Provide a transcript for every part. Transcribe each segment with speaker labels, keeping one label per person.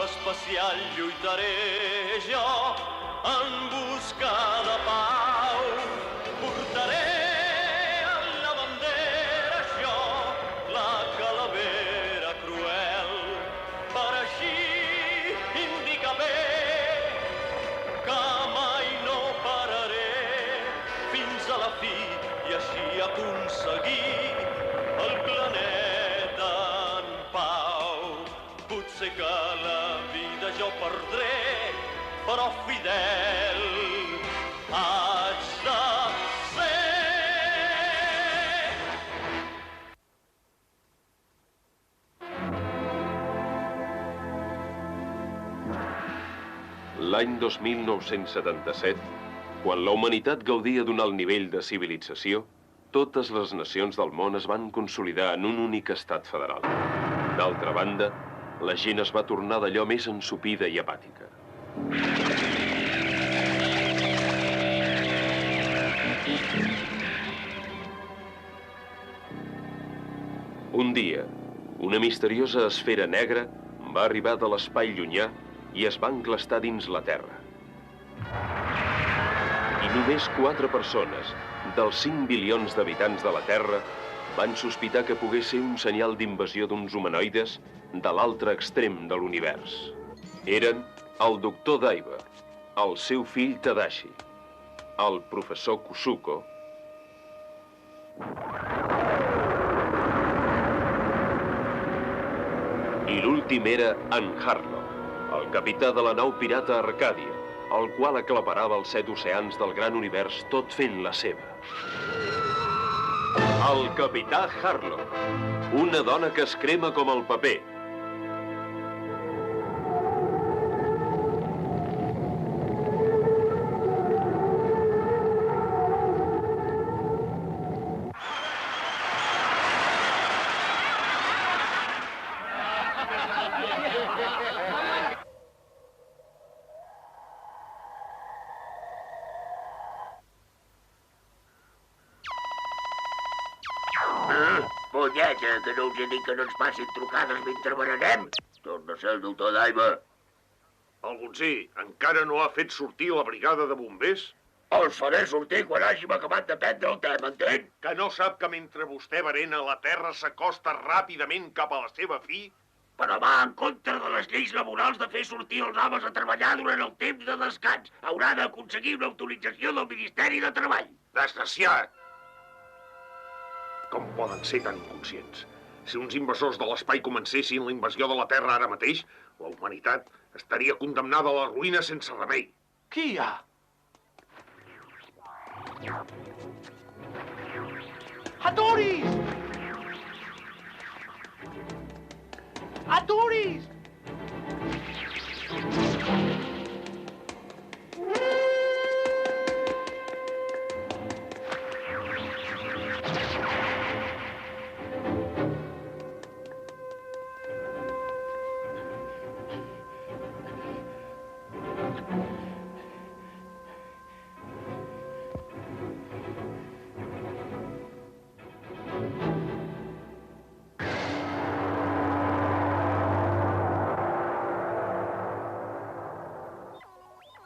Speaker 1: especial lluitaré jo en busca de pau. Portaré en la bandera jo la calavera cruel, per així indicar bé que mai no pararé fins a la fi i així aconseguir el planeta en pau. Potser que la vida jo perdré, però fidel haig de ser.
Speaker 2: L'any 2977, quan la humanitat gaudia d'un alt nivell de civilització, totes les nacions del món es van consolidar en un únic estat federal. D'altra banda, la gent es va tornar d'allò més ensopida i apàtica. Un dia, una misteriosa esfera negra va arribar de l'espai llunyà i es va enclastar dins la Terra. I només 4 persones, dels 5 bilions d'habitants de la Terra, van sospitar que pogués ser un senyal d'invasió d'uns humanoides de l'altre extrem de l'univers. Eren el doctor Daiba, el seu fill Tadashi, el professor Kusuko i l'últim era en Harlock, el capità de la nau pirata Arcàdia, el qual aclaparava els 7 oceans del gran univers tot fent la seva. El capità Harlock, una dona que es crema com el paper.
Speaker 3: Punyeta, que no us he dit que no ens passin trucades mentre berenem? Torna a ser el doctor Daiba.
Speaker 4: El Gonzí encara no ha fet sortir la brigada de bombers?
Speaker 3: Els faré sortir quan hàgim acabat de prendre el te, m'entén?
Speaker 4: Que no sap que mentre vostè berena la Terra s'acosta ràpidament cap a la seva fi?
Speaker 3: Però va en contra de les lleis laborals de fer sortir els homes a treballar durant el temps de descans. Haurà d'aconseguir una autorització del Ministeri de Treball.
Speaker 4: Desgraciat! Com poden ser tan inconscients? Si uns invasors de l'espai comencessin la invasió de la Terra ara mateix, la humanitat estaria condemnada a la ruïna sense remei.
Speaker 5: Qui hi ha? Aturis! Aturis!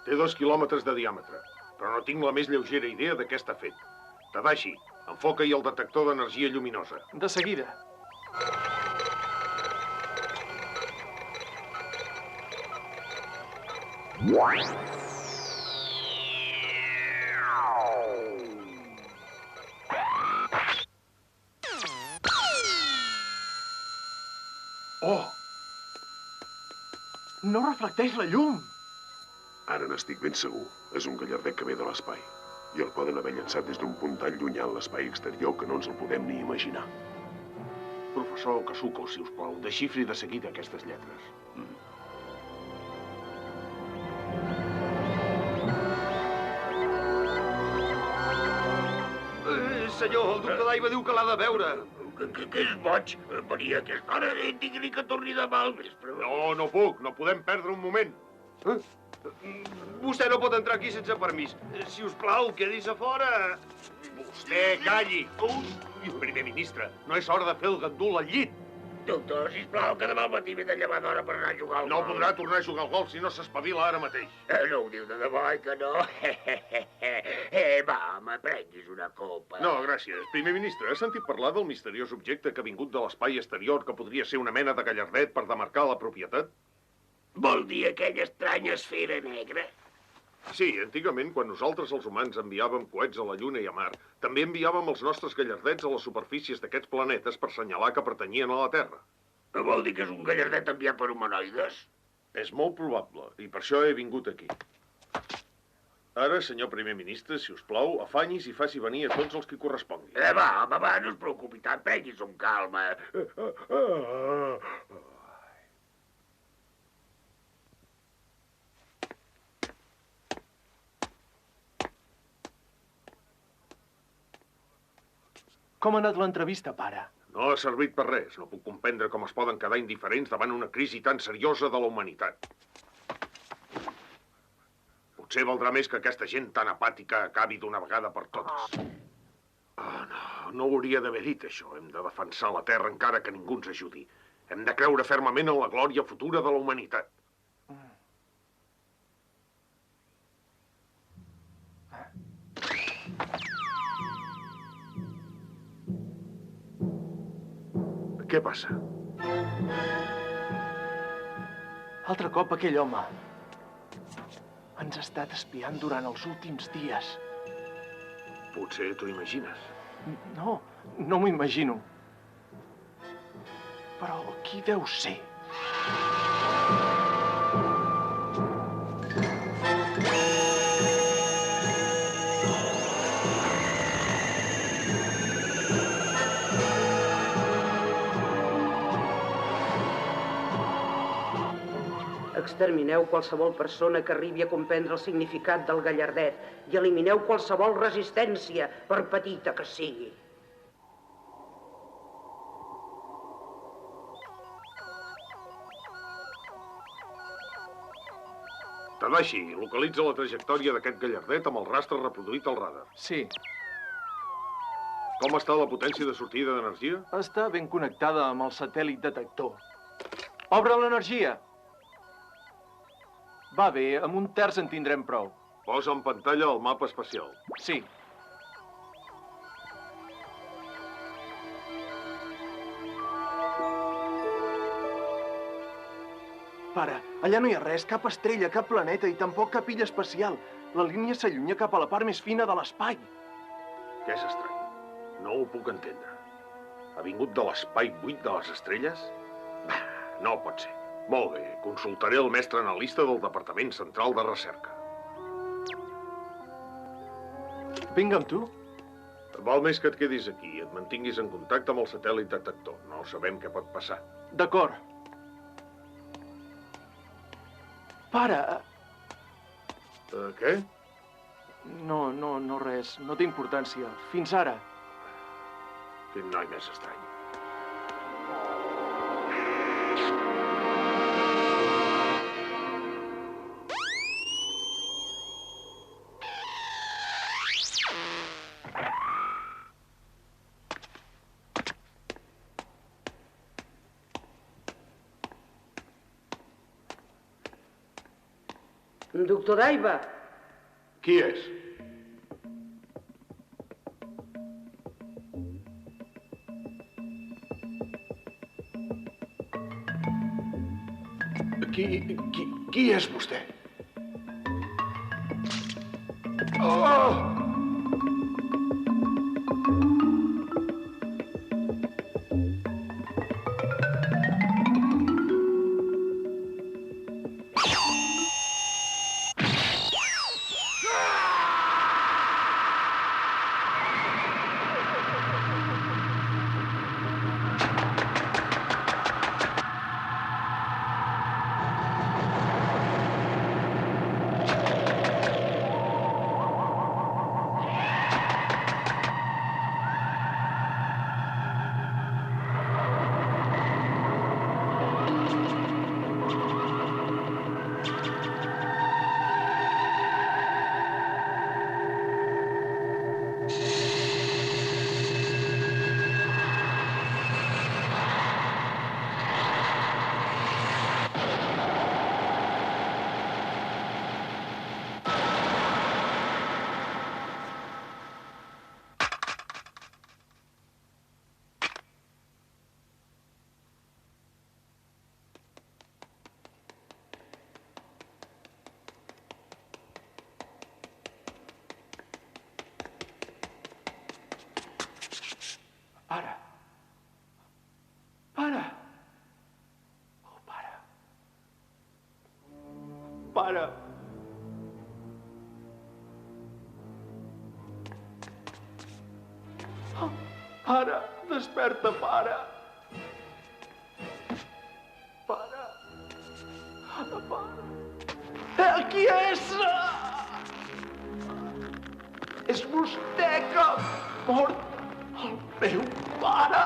Speaker 4: Té 2 quilòmetres de diàmetre, però no tinc la més lleugera idea de què està fet. Tadashi, enfoca-hi el detector d'energia lluminosa.
Speaker 5: De seguida.
Speaker 4: Oh!
Speaker 5: No reflecteix la llum.
Speaker 6: Ara n'estic ben segur. És un gallardet que ve de l'espai. I el poden haver llançat des d'un punt tan llunyà en l'espai exterior que no ens el podem ni imaginar.
Speaker 4: Professor Kasuko, si us plau, desxifri de seguida aquestes lletres.
Speaker 5: Senyor, el doctor Daiba diu que l'ha de veure.
Speaker 3: Que és boig? Venia a aquesta hora i digui que torni demà al vespre.
Speaker 4: No puc. No podem perdre un moment.
Speaker 5: Vostè no pot entrar aquí sense permís. Si us plau, quedis a fora.
Speaker 4: Vostè calli. Primer ministre, no és hora de fer el gandul al llit.
Speaker 3: Doctor, sisplau, que demà al matí m'he de llevar d'hora per anar a jugar al
Speaker 4: No
Speaker 3: golf.
Speaker 4: podrà tornar a jugar al golf si no s'espavila ara mateix.
Speaker 3: No ho diu de debò, que no? Va, home, prenguis una copa.
Speaker 4: No, gràcies. Primer ministre, has sentit parlar del misteriós objecte que ha vingut de l'espai exterior que podria ser una mena de gallardet per demarcar la propietat?
Speaker 3: Vol dir aquella estranya esfera negra?
Speaker 4: Sí, antigament, quan nosaltres els humans enviàvem coets a la Lluna i a Mar, també enviàvem els nostres gallardets a les superfícies d'aquests planetes per assenyalar que pertanyien a la Terra.
Speaker 3: No vol dir que és un gallardet enviat per humanoides?
Speaker 4: És molt probable, i per això he vingut aquí. Ara, senyor primer ministre, si us plau, afanyis i faci venir a tots els que correspongui.
Speaker 3: Va, home, va, no es preocupi tant, prenguis amb calma.
Speaker 7: Com ha anat l'entrevista, pare?
Speaker 4: No ha servit per res. No puc comprendre com es poden quedar indiferents davant una crisi tan seriosa de la humanitat. Potser valdrà més que aquesta gent tan apàtica acabi d'una vegada per totes. No hauria d'haver dit això. Hem de defensar la Terra encara que ningú ens ajudi. Hem de creure fermament en la glòria futura de la humanitat. Què passa?
Speaker 7: Altre cop aquell home ens ha estat espiant durant els últims dies.
Speaker 4: Potser t'ho imagines.
Speaker 7: No, no m'ho imagino. Però qui deu ser?
Speaker 8: Extermineu qualsevol persona que arribi a comprendre el significat del gallardet i elimineu qualsevol resistència, per petita que sigui.
Speaker 4: Tadashi, localitza la trajectòria d'aquest gallardet amb el rastre reproduït al radar.
Speaker 7: Sí,
Speaker 4: Com està la potència de sortida d'energia?
Speaker 7: està ben connectada amb el satèl·lit detector. Obre l'energia! Va bé, amb 1/3 en tindrem prou.
Speaker 4: Posa en pantalla el mapa espacial.
Speaker 7: Sí. Pare, allà no hi ha res, cap estrella, cap planeta i tampoc cap illa espacial. La línia s'allunya cap a la part més fina de l'espai.
Speaker 4: Que és estrany. No ho puc entendre. Ha vingut de l'espai buit de les estrelles? Bah, no pot ser. Molt bé, consultaré el mestre analista del Departament Central de Recerca.
Speaker 7: Vinga amb tu.
Speaker 4: Val més que et quedis aquí i et mantinguis en contacte amb el satèl·lit detector. No sabem què pot passar.
Speaker 7: D'acord. Pare...
Speaker 4: Què?
Speaker 7: No res. No té importància. Fins ara.
Speaker 4: Quin noi més estrany.
Speaker 8: Doctor Daiba,
Speaker 4: Qui és? Qui és vostè? Oh!
Speaker 7: Pare. Pare. Oh, pare. Pare. Oh, pare, desperta, pare. Pare. Pare. Qui és? És vostè que ha mort el meu pare.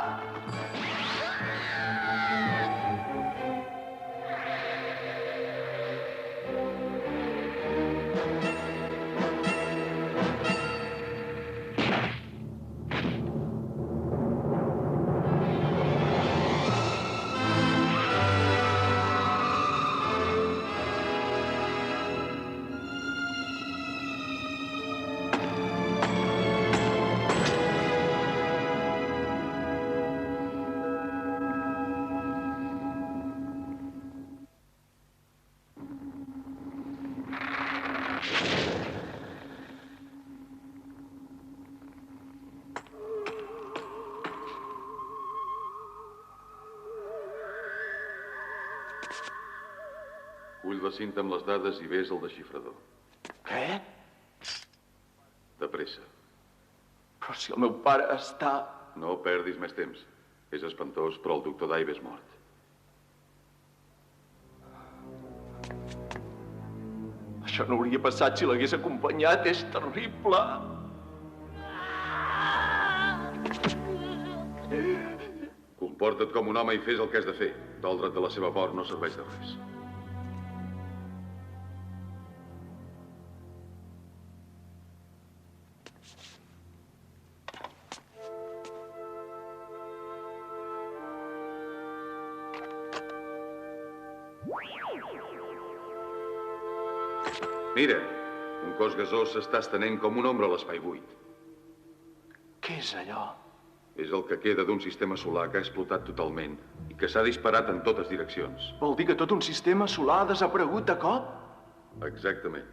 Speaker 9: Ull la cinta amb les dades i ves al desxifrador.
Speaker 7: Què?
Speaker 9: De pressa.
Speaker 7: Però si el meu pare està...
Speaker 9: No perdis més temps. És espantós, però el doctor Daive és mort.
Speaker 7: Això no hauria passat si l'hagués acompanyat. És terrible.
Speaker 9: Comporta't com un home i fes el que has de fer. Doldre't de la seva mort no serveix de res. Mira, un cos gasós s'està estenent com una ombra a l'espai buit.
Speaker 7: Què és allò?
Speaker 9: És el que queda d'un sistema solar que ha explotat totalment i que s'ha disparat en totes direccions.
Speaker 7: Vol dir que tot un sistema solar ha desaparegut de cop?
Speaker 9: Exactament.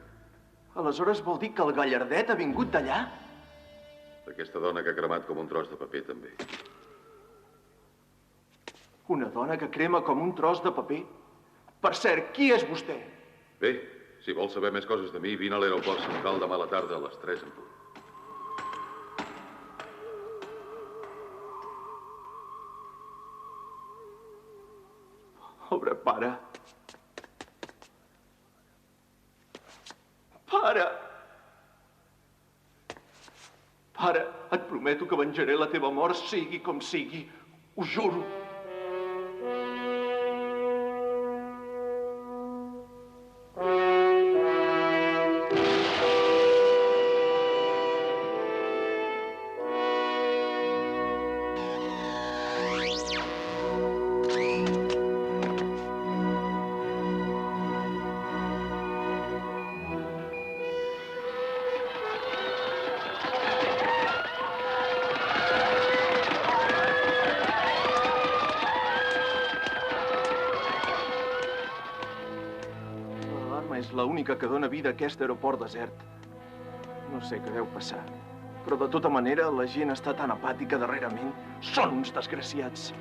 Speaker 7: Aleshores vol dir que el Gallardet ha vingut d'allà?
Speaker 9: Aquesta dona que ha cremat com un tros de paper, també.
Speaker 7: Una dona que crema com un tros de paper? Per cert, qui és vostè?
Speaker 9: Bé, si vols saber més coses de mi, vine a l'aeroport central demà a la tarda a les 3 en punt.
Speaker 7: Pobre pare. Pare! Pare, et prometo que venjaré la teva mort, sigui com sigui. Ho juro. És l'única que dona vida a aquest aeroport desert. No sé què deu passar, però de tota manera la gent està tan apàtica darrerament. Són uns desgraciats.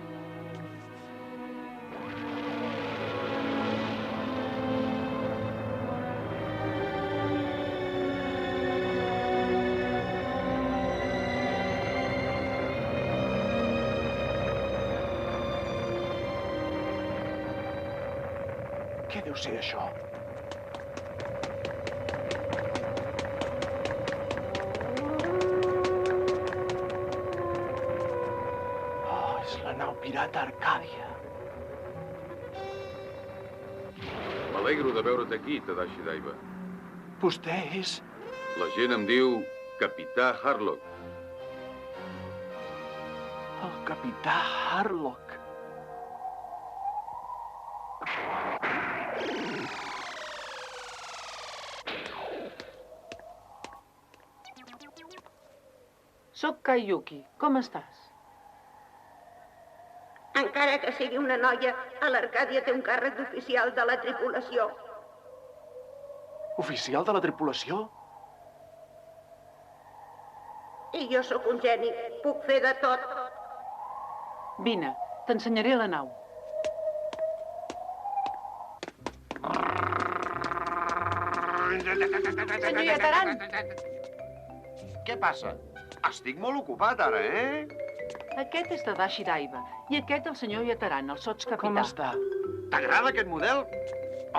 Speaker 7: Què deu ser això? Pirata Arcàdia.
Speaker 9: M'alegro de veure't aquí, Tadashi Daiba.
Speaker 7: Vostè és...
Speaker 9: La gent em diu Capità Harlock.
Speaker 7: El Capità Harlock.
Speaker 10: Soc Kaiyuki. Com estàs?
Speaker 8: Encara que sigui una noia, a l'Arcàdia té un càrrec d'oficial de la tripulació.
Speaker 7: Oficial de la tripulació?
Speaker 8: I jo sóc un geni, puc fer de tot.
Speaker 10: Vine, t'ensenyaré la nau. Senyor Yataran!
Speaker 5: Què passa? Estic molt ocupat ara,
Speaker 10: Aquest és Tadashi Daiba i aquest el senyor Yataran, el sotscapità.
Speaker 7: Com està?
Speaker 5: T'agrada aquest model?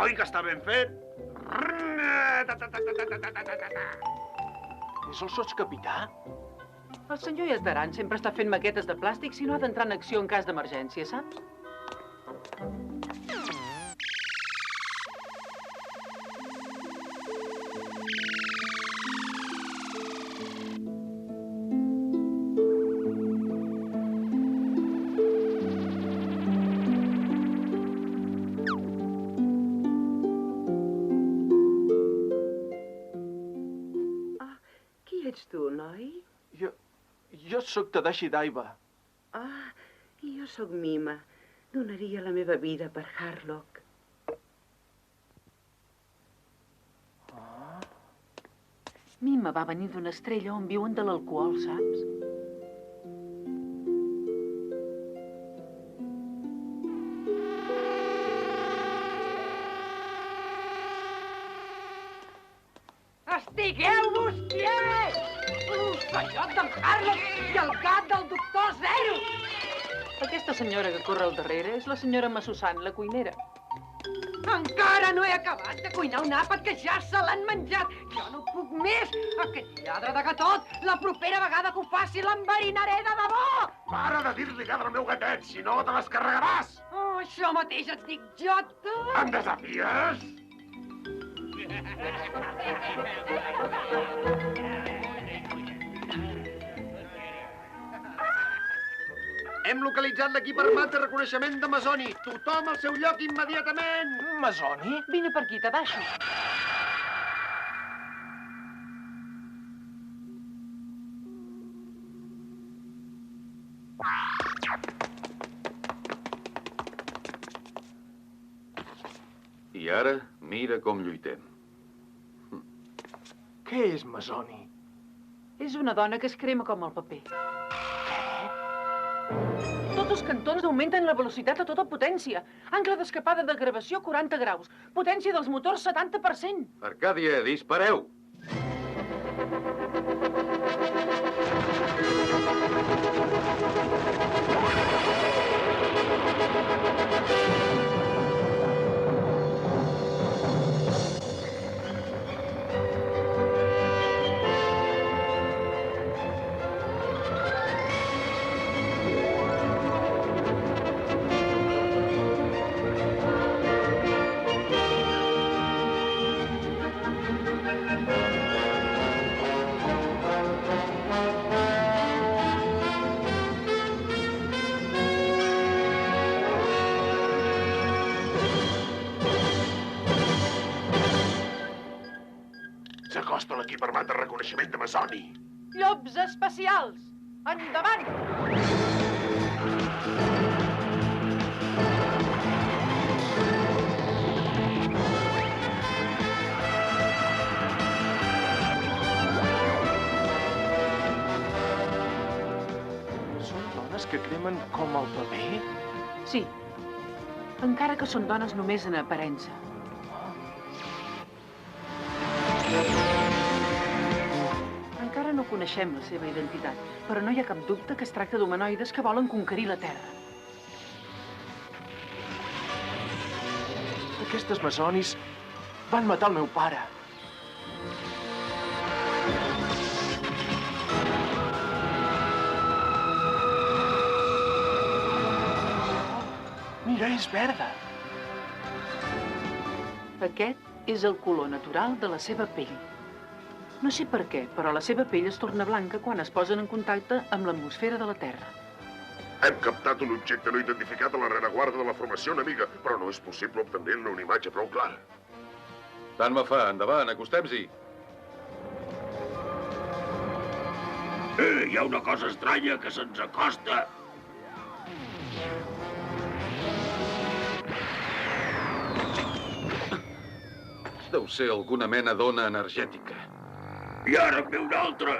Speaker 5: Oi que està ben fet?
Speaker 7: És el sotscapità?
Speaker 10: El senyor Yataran sempre està fent maquetes de plàstic si no ha d'entrar en acció en cas d'emergència, saps?
Speaker 8: Ets tu, noi?
Speaker 7: Jo sóc Tadashi Daiba.
Speaker 8: Ah, i jo sóc Mima. Donaria la meva vida per Harlock.
Speaker 10: Mima va venir d'una estrella on viuen de l'alcohol, saps?
Speaker 11: Estigueu-vos quiets! L'ocellot d'en Harlock i el gat del doctor Zero!
Speaker 10: Aquesta senyora que corre al darrere és la senyora Massusan, la cuinera.
Speaker 11: Encara no he acabat de cuinar un àpat que ja se l'han menjat. Jo no puc més. Aquest lladre de gatot, la propera vegada que ho faci l'enverinaré de debò!
Speaker 4: Para de dir-li lladre al meu gatet, si no te descarregaràs!
Speaker 11: Oh, això mateix et dic jo, tu!
Speaker 4: Em desafies?
Speaker 5: Hem localitzat l'equip armat de reconeixement de Masoni. Tothom al seu lloc immediatament!
Speaker 7: Masoni?
Speaker 10: Vine per aquí, Tadashi.
Speaker 9: I ara, mira com lluitem.
Speaker 7: Què és Masoni?
Speaker 10: És una dona que es crema com el paper. Tots els cantons augmenten la velocitat a tota potència. Angle d'escapada de gravació 40 graus. Potència dels motors 70%.
Speaker 9: Arcàdia, dispareu!
Speaker 4: S'acosta l'equip armat de reconeixement de Masoni.
Speaker 10: Llops espacials! Endavant!
Speaker 7: Són dones que cremen com el paper?
Speaker 10: Sí, encara que són dones només en aparença. Encara no coneixem la seva identitat, però no hi ha cap dubte que es tracta d'humanoides que volen conquerir la Terra.
Speaker 7: Aquestes masonis van matar el meu pare. Mira, és verda.
Speaker 10: Aquest és el color natural de la seva pell. No sé per què, però la seva pell es torna blanca quan es posen en contacte amb l'atmosfera de la Terra.
Speaker 6: Hem captat un objecte no identificat a la rereguarda de la formació enemiga, però no és possible obtenir-ne una imatge prou clara.
Speaker 9: Tant me fa, endavant, acostem-s'hi.
Speaker 3: Hi ha una cosa estranya que se'ns acosta.
Speaker 9: Deu ser alguna mena d'ona energètica.
Speaker 3: I ara en ve una altra.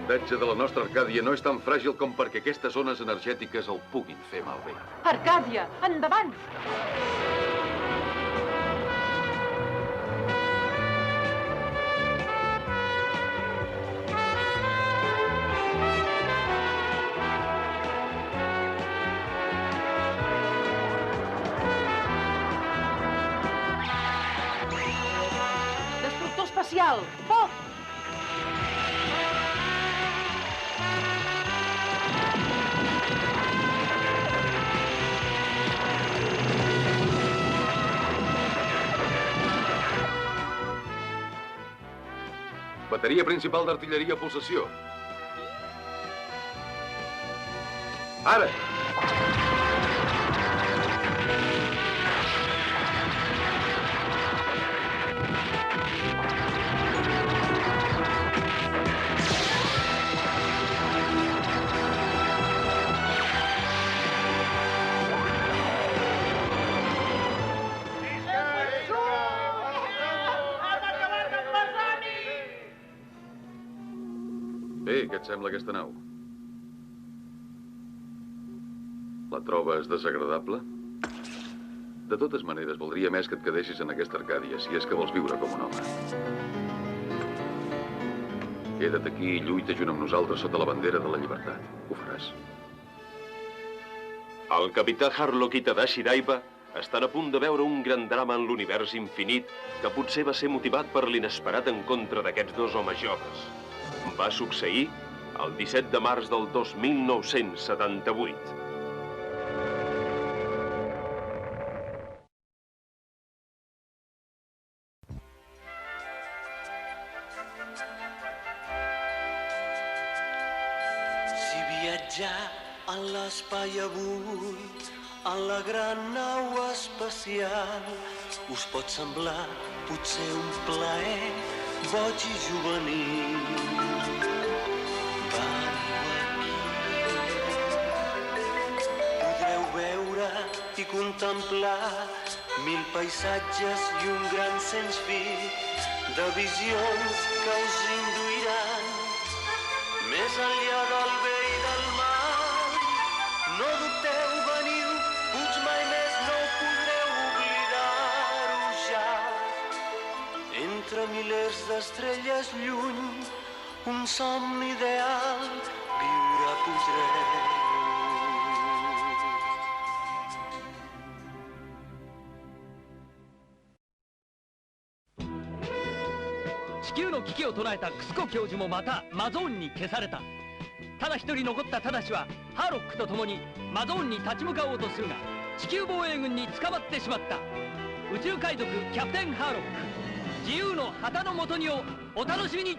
Speaker 9: blindatge de la nostra Arcàdia no és tan fràgil com perquè aquestes ones energètiques el puguin fer malbé.
Speaker 11: Arcàdia, endavant!
Speaker 10: Destructor espacial! Foc!
Speaker 9: Bateria principal d'artilleria a pulsació. Ara! Bé, què et sembla aquesta nau? La trobes desagradable? De totes maneres, voldria més que et quedessis en aquesta Arcàdia, si és que vols viure com un home. Queda't aquí i lluita junt amb nosaltres sota la bandera de la llibertat. Ho faràs.
Speaker 2: El capità Harlock i Tadashi Daiba estan a punt de veure un gran drama en l'univers infinit que potser va ser motivat per l'inesperat encontre d'aquests dos homes joves. Va succeir el 17 de març del 2978.
Speaker 1: Si viatjar en l'espai avui, en la gran nau espacial, us pot semblar potser un plaer boig i juvenil. Podreu veure i contemplar mil paisatges i un gran sens fi de visions que us induiran més enllà del bé i del mal. No dubteu, veniu, puig mai més no podreu oblidar-ho ja. Entre milers d'estrelles lluny, un somni ideal viure podreu.
Speaker 12: 地球の危機を捉えたクスコ教授もまたマゾーンに消された。ただ一人残ったタダシはハーロックと共にマゾーンに立ち向かおうとするが、地球防衛軍に捕まってしまった。宇宙海賊キャプテンハーロック、自由の旗のもとにをお楽しみに。